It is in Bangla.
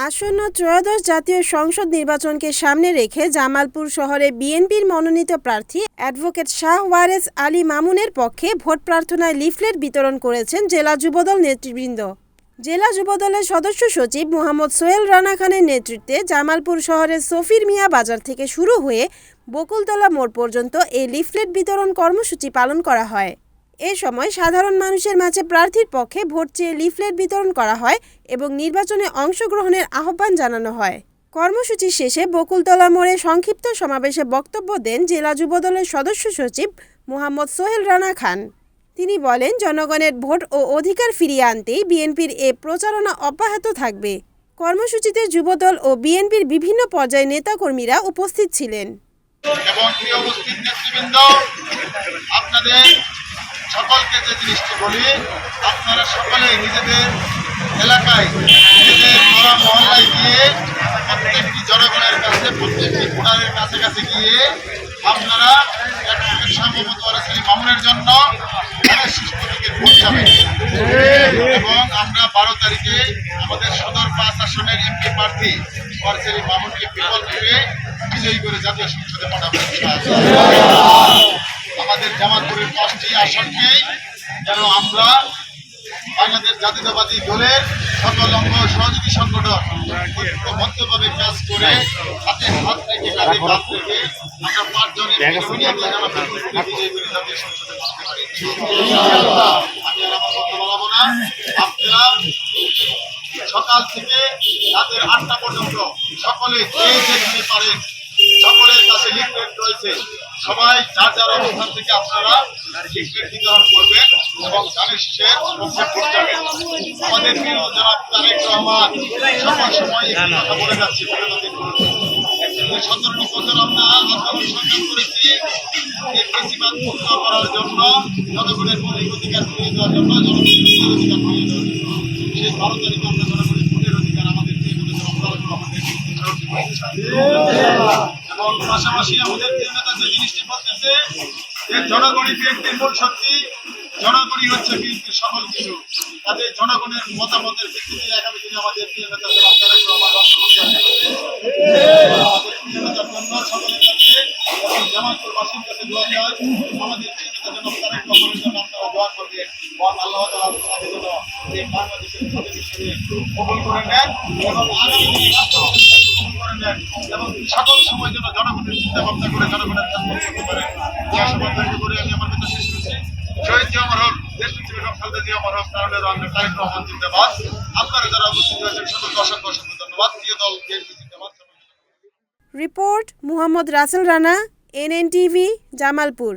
আসন্ন ত্রয়োদশ জাতীয় সংসদ নির্বাচনকে সামনে রেখে জামালপুর শহরে বিএনপির মনোনীত প্রার্থী অ্যাডভোকেট শাহ ওয়ারেস আলী মামুনের পক্ষে ভোট প্রার্থনায় লিফলেট বিতরণ করেছেন জেলা যুবদল নেতৃবৃন্দ। জেলা যুবদলের সদস্য সচিব মোহাম্মদ সোহেল রানা খানের নেতৃত্বে জামালপুর শহরের সফির মিয়া বাজার থেকে শুরু হয়ে বকুলতলা মোড় পর্যন্ত এই লিফলেট বিতরণ কর্মসূচি পালন করা হয়। এ সময় সাধারণ মানুষের মাঝে প্রার্থীর পক্ষে ভোট চেয়ে লিফলেট বিতরণ করা হয় এবং নির্বাচনে অংশগ্রহণের আহ্বান জানানো হয়। কর্মসূচি শেষে বকুলতলা মোড়ে সংক্ষিপ্ত সমাবেশে বক্তব্য দেন জেলা যুবদলের সদস্য সচিব মোহাম্মদ সোহেল রানা খান। তিনি বলেন, জনগণের ভোট ও অধিকার ফিরিয়ে আনতেই বিএনপির এ প্রচারণা অব্যাহত থাকবে। কর্মসূচিতে যুবদল ও বিএনপির বিভিন্ন পর্যায়ের নেতাকর্মীরা উপস্থিত ছিলেন। সকলকে যে জিনিসটি বলি, আপনারা সকলে নিজেদের এলাকায়, নিজেদের পাড়া মহল্লায় গিয়ে প্রত্যেকটি জনগণের কাছে, প্রত্যেকটি ভোটারের কাছে গিয়ে আপনারা মামুনের জন্য ভোট যাবেন এবং আমরা 12 তারিখে আমাদের সদর 5 আসনের এমপি প্রার্থী মামুনকে বিপুল করে বিজয়ী করে জাতীয় সংসদে পাঠাবেন। আমাদের জামালপুরের 5টি আসনকেই যেন আমরা বাংলাদেশ জাতীয়তাবাদী দলের সকল অঙ্গ সহযোগী সংগঠন ঐক্যবদ্ধভাবে কাজ করে হাতে হাত রেখে কাঁধে কাঁধ রেখে আমরা 5 জন বিজয়ী করে জাতীয় সংসদে পাঠাতে পারি। আমি আর আমার কথা বলাবো না। আপনারা সকাল থেকে রাতের 8টা পর্যন্ত সকলে যে যেখানে পারেন সকলের কাছে লিফলেট রয়েছে, সবাই যার যার অবস্থান থেকে আপনারা লিফলেট বিতরণ করবেন এবং ধানের শীষের পক্ষে ভোট যাবেন। আমাদের প্রিয় জনাব তারেক রহমান সকল সময় কথা বলে যাচ্ছে, 17টি বছর আমরা আন্দোলন সংগ্রাম করেছি এই বেশিরভাগ মুক্ত করার জন্য, জনগণের মৌলিক অধিকার ফিরিয়ে দেওয়ার জন্য, জনগণের ভোটের অধিকার ফিরিয়ে দেওয়ার জন্য। সেই 12 তারিখে আমরা জনগণের ভোটের অধিকার আমাদের এবং পাশাপাশি আমাদের নেতা যে জিনিসটি বলতেছে যে জনগণই বিএনপির মূল শক্তি, জনগণই হচ্ছে বিএনপির সকল কিছু। তাদের জনগণের মতামতের ভিত্তিতে আগামী দিনে আমাদের প্রিয় নেতা তারেক রহমান সকলের কাছে এবং জামালপুরবাসীর কাছে দোয়া চাই, আমাদের প্রিয় নেতা জনাব তারেক রহমানের জন্য আপনারা দোয়া করবেন। আল্লাহ তাআলা আমাদের জন্য এই বাংলাদেশের স্বাধীন হিসেবে কবুল করে নেন এবং আগামী দিনে এবং সকল সময় যেন জনগণের চিন্তা ভাবনা করে জনগণের কাজ করতে পারে। করে আমি আমার কথা শেষ করছি। শহীদ জিয়া অমর হোক, দেশ বেগম খালেদা জিয়া অমর হোক, তারেক রহমান জিন্দাবাদ। আপনারা যারা উপস্থিত হয়েছেন সকলকে অসংখ্য ধন্যবাদ। প্রিয় দল বিএনপি জিন্দাবাদ। Report Mohammad Rasel Rana, NNTV, Jamalpur.